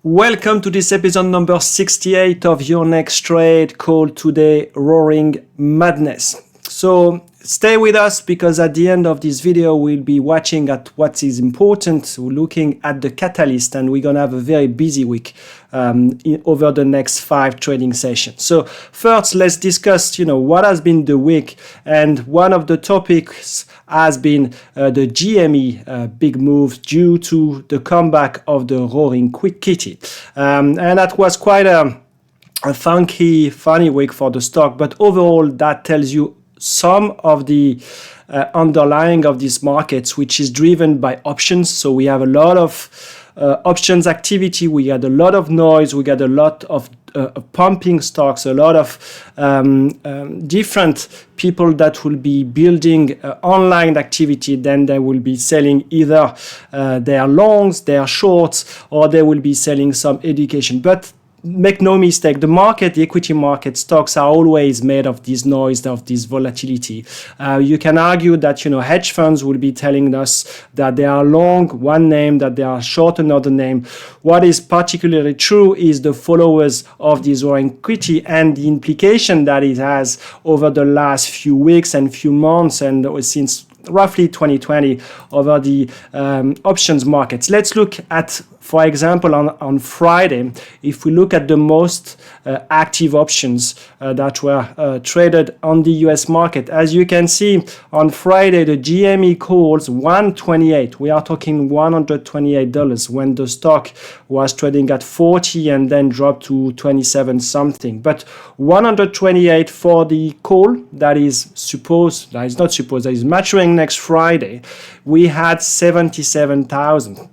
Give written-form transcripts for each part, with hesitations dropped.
Welcome to this episode number 68 of Your Next Trade, called today Roaring Madness. So stay with us, because at the end of this video we'll be watching at what is important, looking at the catalyst, and we're gonna have a very busy week over the next 5 trading sessions. So first, let's discuss what has been the week, and one of the topics has been the GME big move due to the comeback of the Roaring Kitty, and that was quite a funny week for the stock. But overall, that tells you some of the underlying of these markets, which is driven by options. So we have a lot of options activity, we had a lot of noise, we got a lot of pumping stocks, a lot of different people that will be building online activity. Then they will be selling either their longs, their shorts, or they will be selling some education. But make no mistake, the equity market stocks are always made of this noise, of this volatility. You can argue that hedge funds will be telling us that they are long one name, that they are short another name. What is particularly true is the followers of this Roaring Kitty and the implication that it has over the last few weeks and few months, and since roughly 2020, over the options markets. Let's look at, for example, on Friday, if we look at the most active options that were traded on the US market. As you can see, on Friday, the GME calls 128. We are talking $128 when the stock was trading at 40 and then dropped to 27 something. But 128 for the call, that is maturing next Friday. We had 77,000.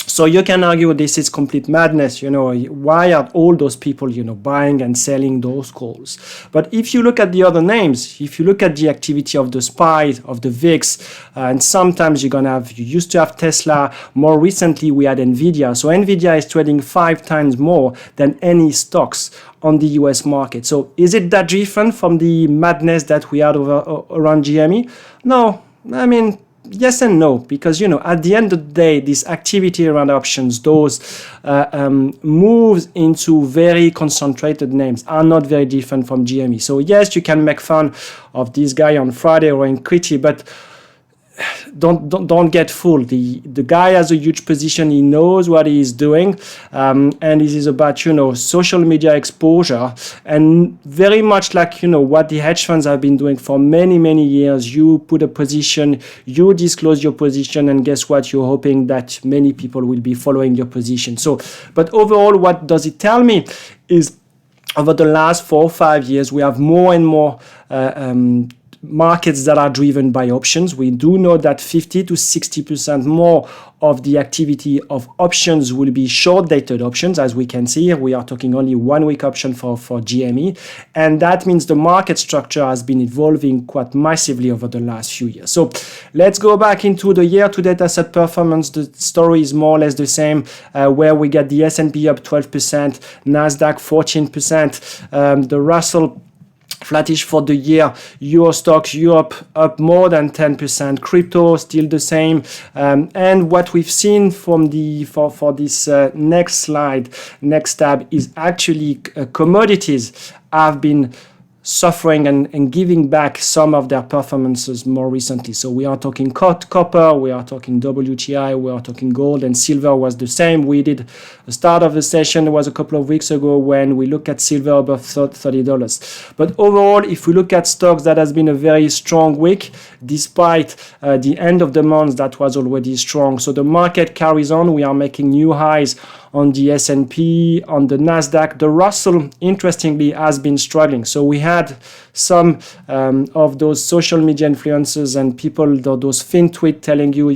So you can argue this is complete madness. Why are all those people, buying and selling those calls? But if you look at the other names, if you look at the activity of the SPY, of the VIX, and sometimes you used to have Tesla. More recently, we had NVDA. So NVDA is trading 5 times more than any stocks on the US market. So is it that different from the madness that we had around GME? No, I mean, yes and no, because at the end of the day, this activity around options, those moves into very concentrated names, are not very different from GME. So yes, you can make fun of this guy on Friday Roaring Kitty, but don't get fooled. The guy has a huge position. He knows what he is doing, and this is about social media exposure, and very much like what the hedge funds have been doing for many years. You put a position, you disclose your position, and guess what? You're hoping that many people will be following your position. So, but overall, what does it tell me is, over the last 4 or 5 years, we have more and more markets that are driven by options. We do know that 50 to 60% more of the activity of options will be short-dated options. As we can see here, we are talking only 1 week option for GME, and that means the market structure has been evolving quite massively over the last few years. So let's go back into the year-to-date asset performance. The story is more or less the same, where we get the S&P up 12%, Nasdaq 14%, the Russell flattish for the year, Euro stocks, Europe up more than 10%, crypto still the same, and what we've seen from for this next slide, next tab, is actually commodities have been suffering and giving back some of their performances more recently. So we are talking copper, we are talking WTI, we are talking gold, and silver was the same. We did the start of the session was a couple of weeks ago when we look at silver above $30. But overall, if we look at stocks, that has been a very strong week, despite the end of the month that was already strong. So the market carries on. We are making new highs on the S&P, on the Nasdaq. The Russell, interestingly, has been struggling. So we had some of those social media influencers and people, those fin tweets telling you,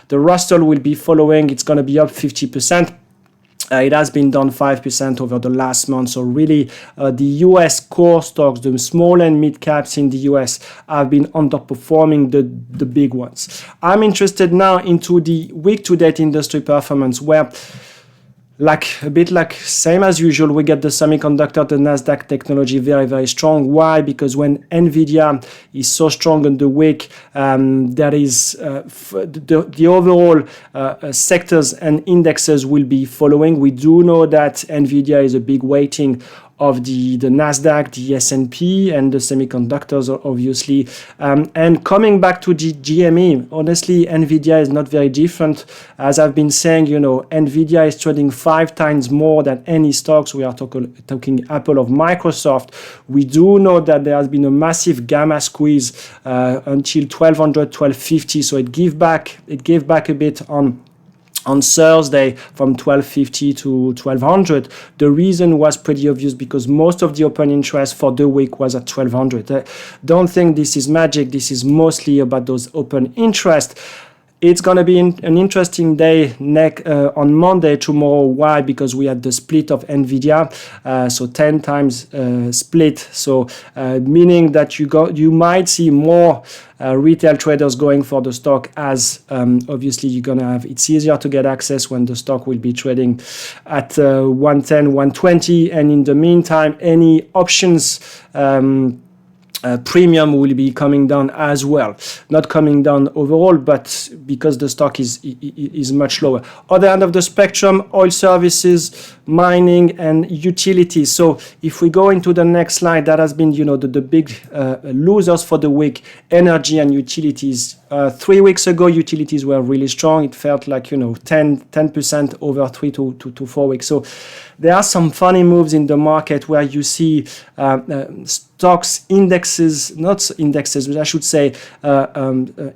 the Russell will be following, it's going to be up 50%. It has been down 5% over the last month. So really, the US core stocks, the small and mid caps in the US, have been underperforming the big ones. I'm interested now into the week-to-date industry performance, where like a bit like same as usual, we get the semiconductor, the Nasdaq technology very, very strong. Why? Because when NVIDIA is so strong on the week, that is the overall sectors and indexes will be following. We do know that NVIDIA is a big weighting of the Nasdaq, the S&P, and the semiconductors, obviously. And coming back to the GME, honestly, NVIDIA is not very different. As I've been saying, NVIDIA is trading 5 times more than any stocks. We are talking Apple or Microsoft. We do know that there has been a massive gamma squeeze until 1200, 1250. So it gave back a bit on Thursday from 1250 to 1200. The reason was pretty obvious because most of the open interest for the week was at 1200. Don't think this is magic. This is mostly about those open interest. It's going to be an interesting day on Monday, tomorrow. Why? Because we had the split of NVIDIA, so 10 times split. So meaning that you might see more retail traders going for the stock, as obviously it's easier to get access when the stock will be trading at 110, 120. And in the meantime, any options premium will be coming down as well. Not coming down overall, but because the stock is much lower. Other end of the spectrum, oil services, mining, and utilities. So if we go into the next slide, that has been, the big losers for the week, energy and utilities. 3 weeks ago, utilities were really strong. It felt like, 10% over 3 to 4 weeks. So there are some funny moves in the market where you see stocks, indexes, not indexes, but I should say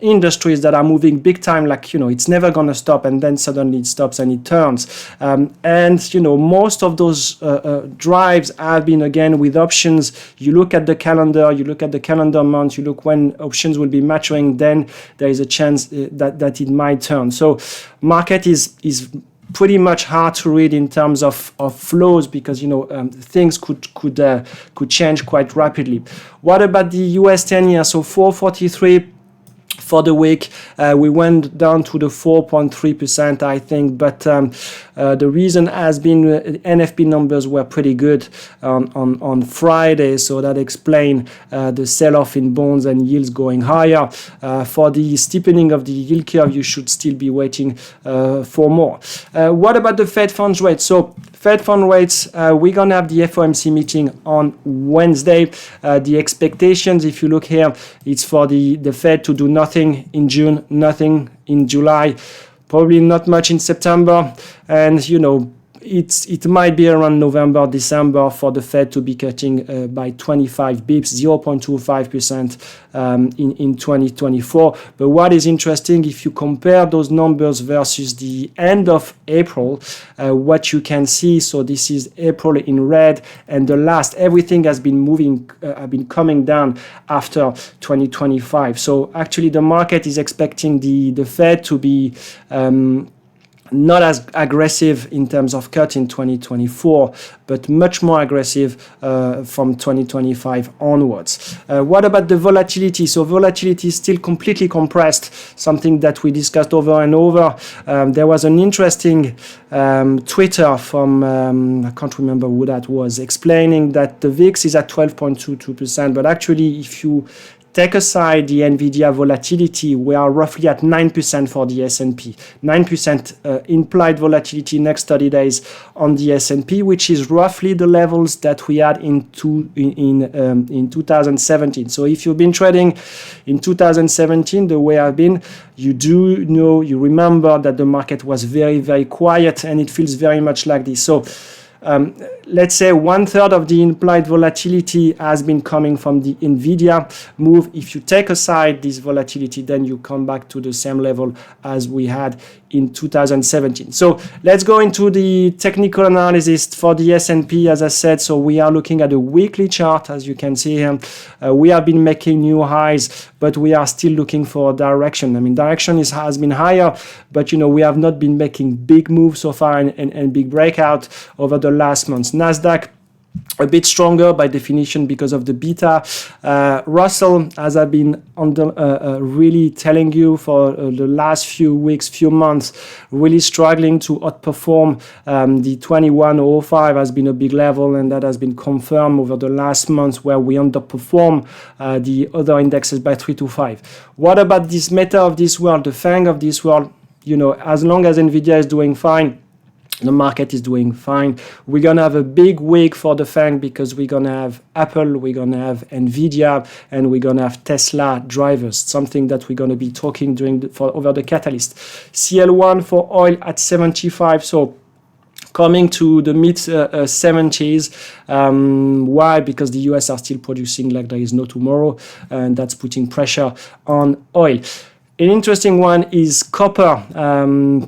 industries that are moving big time, like, it's never going to stop, and then suddenly it stops and it turns. And, most of those drives have been, again, with options. You look at the calendar month, you look when options will be maturing, then there is a chance that it might turn. So market is pretty much hard to read in terms of flows, because things could change quite rapidly. What about the US 10-year? So 443 for the week. We went down to the 4.3%, I think, but the reason has been NFP numbers were pretty good on Friday, so that explains the sell-off in bonds and yields going higher. For the steepening of the yield curve, you should still be waiting for more. What about the Fed funds rate? So Fed fund rates, we're going to have the FOMC meeting on Wednesday. The expectations, if you look here, it's for the Fed to do nothing in June, nothing in July, probably not much in September, and it might be around November, December for the Fed to be cutting by 25 bips, 0.25% in 2024. But what is interesting, if you compare those numbers versus the end of April, what you can see, so this is April in red, and everything has been moving, been coming down after 2025. So actually the market is expecting the Fed to be not as aggressive in terms of cut in 2024, but much more aggressive from 2025 onwards. What about the volatility? So volatility is still completely compressed, something that we discussed over and over. There was an interesting Twitter from, I can't remember who that was, explaining that the VIX is at 12.22%, but actually if you take aside the NVIDIA volatility, we are roughly at 9% for the S&P. 9% implied volatility next 30 days on the S&P, which is roughly the levels that we had in 2017. So if you've been trading in 2017 the way I've been, you remember that the market was very, very quiet, and it feels very much like this. So let's say 1/3 of the implied volatility has been coming from the NVIDIA move. If you take aside this volatility, then you come back to the same level as we had in 2017. So let's go into the technical analysis for the S&P, as I said. So we are looking at a weekly chart, as you can see here. We have been making new highs, but we are still looking for direction. I mean, direction has been higher, but we have not been making big moves so far and big breakout over the last months. Nasdaq a bit stronger by definition because of the beta. Russell, as I've been really telling you for the last few weeks, few months, really struggling to outperform. The 2105 has been a big level, and that has been confirmed over the last months where we underperform the other indexes by 3 to 5. What about this Meta of this world, the FANG of this world? You know, as long as NVIDIA is doing fine, the market is doing fine. We're going to have a big week for the FANG because we're going to have Apple, we're going to have NVIDIA, and we're going to have Tesla drivers, something that we're going to be talking over the catalyst. CL1 for oil at 75, so coming to the mid 70s. Why? Because the US are still producing like there is no tomorrow, and that's putting pressure on oil. An interesting one is copper.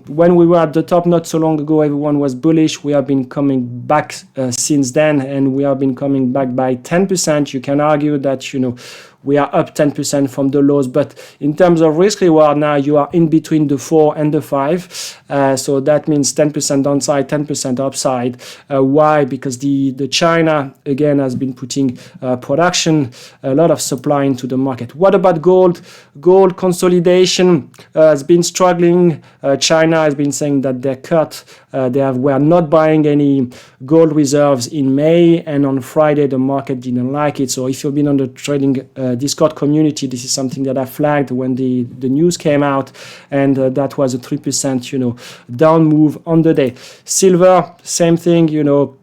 When we were at the top not so long ago, everyone was bullish. We have been coming back since then, and we have been coming back by 10%. You can argue that, you know, we are up 10% from the lows, but in terms of risk reward now, you are in between the 4 and the 5. So that means 10% downside, 10% upside. Why? Because the China, again, has been putting production, a lot of supply into the market. What about gold? Gold consolidation has been struggling. China has been saying that they're cut. Were not buying any gold reserves in May, and on Friday the market didn't like it. So if you've been on the trading Discord community, this is something that I flagged when the news came out, and that was a 3%, you know, down move on the day. Silver, same thing, you know,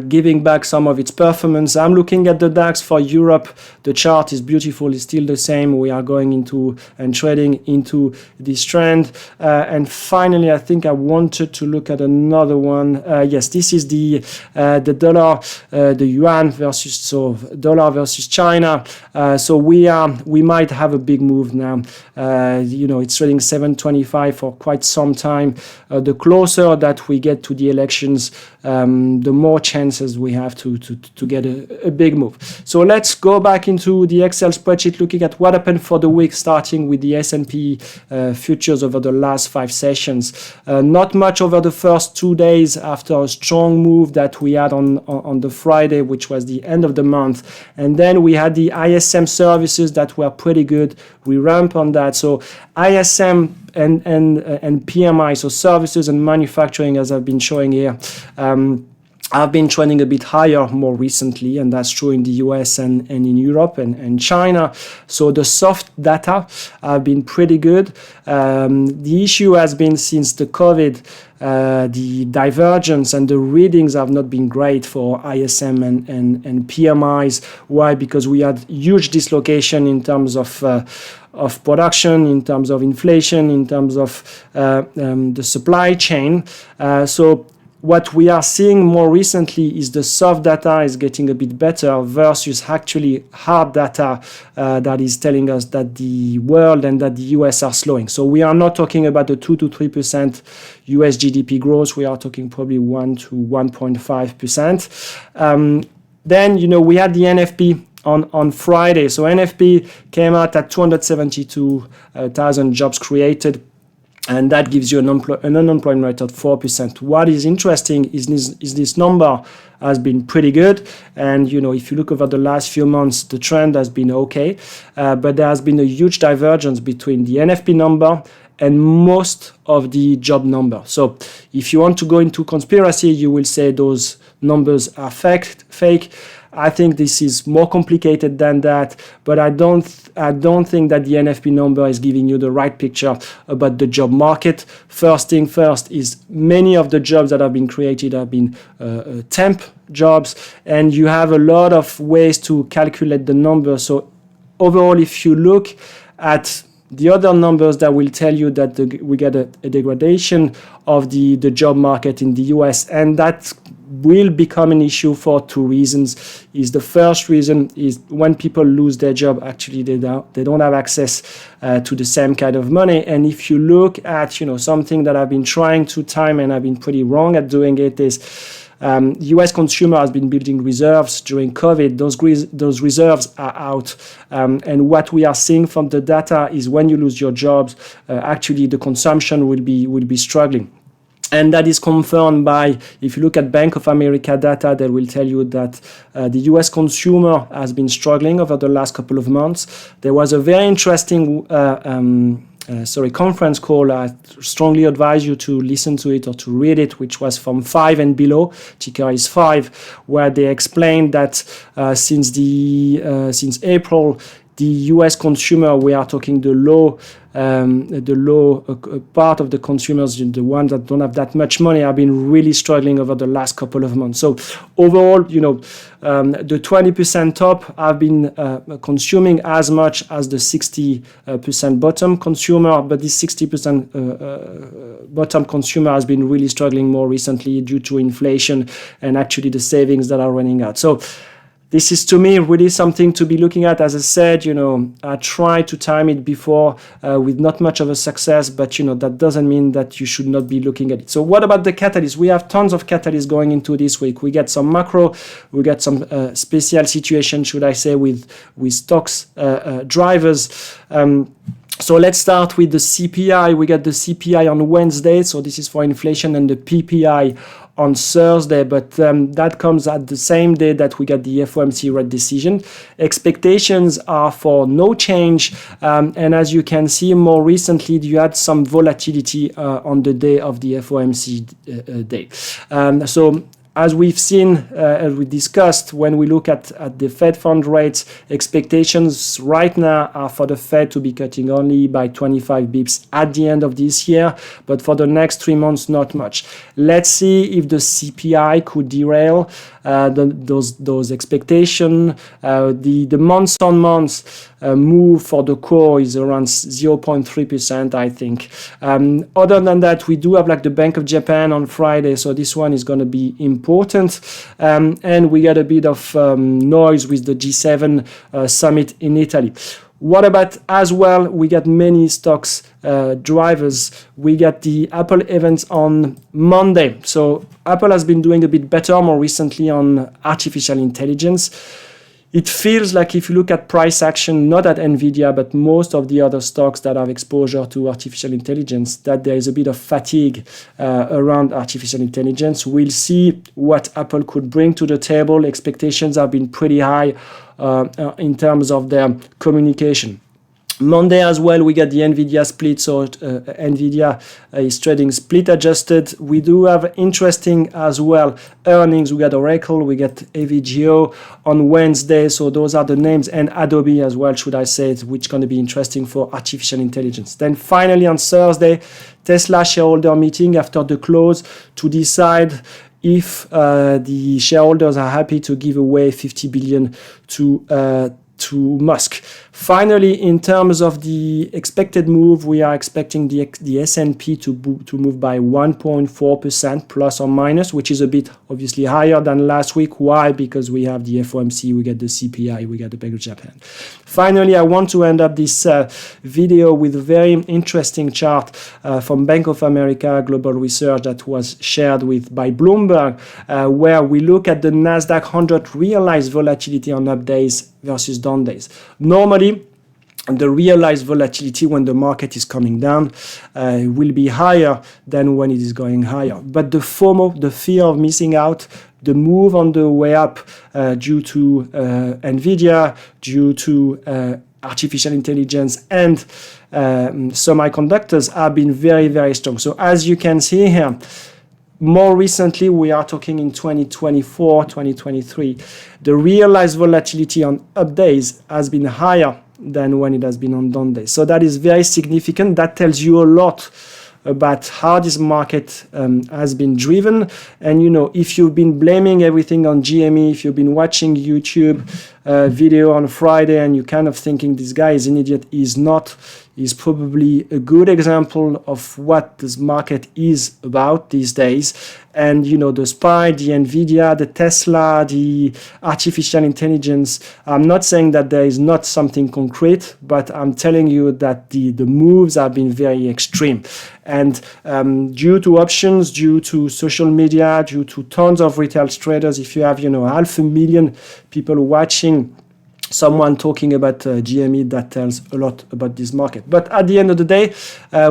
giving back some of its performance. I'm looking at the DAX for Europe. The chart is beautiful. It's still the same. We are going into and trading into this trend. And finally, I think I wanted to look at another one. Yes, this is the dollar, the yuan versus dollar versus China. So we might have a big move now. You know, it's trading 7.25 for quite some time. The closer that we get to the elections, the more chances we have to get a big move. So let's go back into the Excel spreadsheet, looking at what happened for the week, starting with the S&P futures over the last 5 sessions. Not much over the first 2 days after a strong move that we had on the Friday, which was the end of the month. And then we had the ISM services that were pretty good. We ramped on that. So ISM and PMI, so services and manufacturing, as I've been showing here, I've been trending a bit higher more recently, and that's true in the US and in Europe and China. So the soft data have been pretty good. The issue has been since the COVID, the divergence and the readings have not been great for ISM and PMIs. Why? Because we had huge dislocation in terms of production, in terms of inflation, in terms of the supply chain. So what we are seeing more recently is the soft data is getting a bit better versus actually hard data that is telling us that the world and that the US are slowing. So we are not talking about a 2 to 3% US GDP growth. We are talking probably 1 to 1.5%. Then, you know, we had the NFP on Friday. So NFP came out at 272,000 jobs created, and that gives you an unemployment rate of 4%. What is interesting is this number has been pretty good, and you know, if you look over the last few months, the trend has been okay, but there has been a huge divergence between the NFP number and most of the job number. So if you want to go into conspiracy, you will say those numbers are fake. I think this is more complicated than that, but I don't think that the NFP number is giving you the right picture about the job market. First thing first is many of the jobs that have been created have been temp jobs, and you have a lot of ways to calculate the number. So overall, if you look at the other numbers that will tell you that we get a degradation of the job market in the US, and that will become an issue for 2 reasons. The first reason is when people lose their job, actually they don't have access to the same kind of money. And if you look at, you know, something that I've been trying to time, and I've been pretty wrong at doing it, is U.S. consumer has been building reserves during COVID. Those reserves are out, and what we are seeing from the data is when you lose your jobs, actually the consumption will be struggling. And that is confirmed by, if you look at Bank of America data, they will tell you that the US consumer has been struggling over the last couple of months. There was a very interesting conference call. I strongly advise you to listen to it or to read it, which was from 5 and below, ticker is 5, where they explained that since April, the US consumer, we are talking the low part of the consumers, the ones that don't have that much money, have been really struggling over the last couple of months. So overall, the 20% top have been consuming as much as the 60% bottom consumer, but this 60% bottom consumer has been really struggling more recently due to inflation and actually the savings that are running out. So this is, to me, really something to be looking at. As I said, I tried to time it before with not much of a success, but, that doesn't mean that you should not be looking at it. So what about the catalysts? We have tons of catalysts going into this week. We get some macro, we get some special situation, should I say, with stocks drivers. So let's start with the CPI. We get the CPI on Wednesday, so this is for inflation, and the PPI on Thursday, but that comes at the same day that we get the FOMC rate decision. Expectations are for no change, and as you can see, more recently you had some volatility on the day of the FOMC day. So as we've seen, as we discussed, when we look at the Fed fund rates, expectations right now are for the Fed to be cutting only by 25 bips at the end of this year, but for the next 3 months, not much. Let's see if the CPI could derail those expectations. The month-on-month move for the core is around 0.3%, I think. Other than that, we do have like the Bank of Japan on Friday, so this one is going to be important. And we got a bit of noise with the G7 summit in Italy. What about as well? We got many stocks drivers. We got the Apple events on Monday. So Apple has been doing a bit better more recently on artificial intelligence. It feels like if you look at price action, not at NVIDIA, but most of the other stocks that have exposure to artificial intelligence, that there is a bit of fatigue around artificial intelligence. We'll see what Apple could bring to the table. Expectations have been pretty high in terms of their communication. Monday as well, we get the NVIDIA split, so NVIDIA is trading split adjusted. We do have interesting as well earnings. We got Oracle, we get AVGO on Wednesday, so those are the names, and Adobe as well, should I say, which is going to be interesting for artificial intelligence. Then finally on Thursday, Tesla shareholder meeting after the close to decide if the shareholders are happy to give away 50 billion to Musk. Finally, in terms of the expected move, we are expecting the S&P to move by 1.4% plus or minus, which is a bit obviously higher than last week. Why? Because we have the FOMC, we get the CPI, we get the Bank of Japan. Finally, I want to end up this video with a very interesting chart from Bank of America Global Research that was shared by Bloomberg, where we look at the Nasdaq 100 realized volatility on up days versus down days. Normally, the realized volatility when the market is coming down will be higher than when it is going higher. But the FOMO, the fear of missing out, the move on the way up due to NVIDIA, due to artificial intelligence and semiconductors have been very, very strong. So as you can see here, more recently, we are talking in 2024, 2023, the realized volatility on up days has been higher than when it has been on down days. So that is very significant. That tells you a lot about how this market has been driven. And, if you've been blaming everything on GME, if you've been watching YouTube video on Friday and you're kind of thinking this guy is an idiot, he's not. Is probably a good example of what this market is about these days. And, the SPY, the NVIDIA, the Tesla, the artificial intelligence, I'm not saying that there is not something concrete, but I'm telling you that the moves have been very extreme. And due to options, due to social media, due to tons of retail traders, if you have, 500,000 people watching someone talking about GME, that tells a lot about this market. But at the end of the day,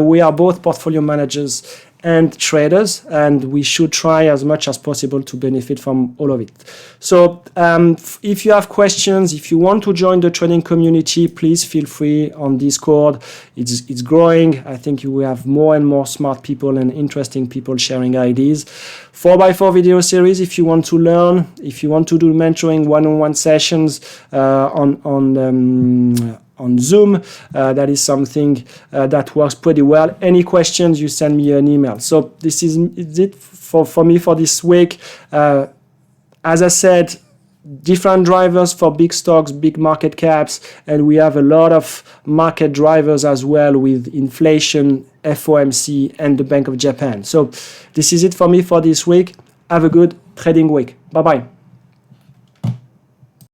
we are both portfolio managers, and traders, and we should try as much as possible to benefit from all of it. So if you have questions, if you want to join the trading community, please feel free on Discord. It's growing. I think you will have more and more smart people and interesting people sharing ideas. 4x4 video series if you want to learn, if you want to do mentoring one-on-one sessions on Zoom, that is something that works pretty well. Any questions, you send me an email. So this is it for me for this week. As I said, different drivers for big stocks, big market caps, and we have a lot of market drivers as well with inflation, FOMC, and the Bank of Japan. So this is it for me for this week. Have a good trading week. Bye-bye.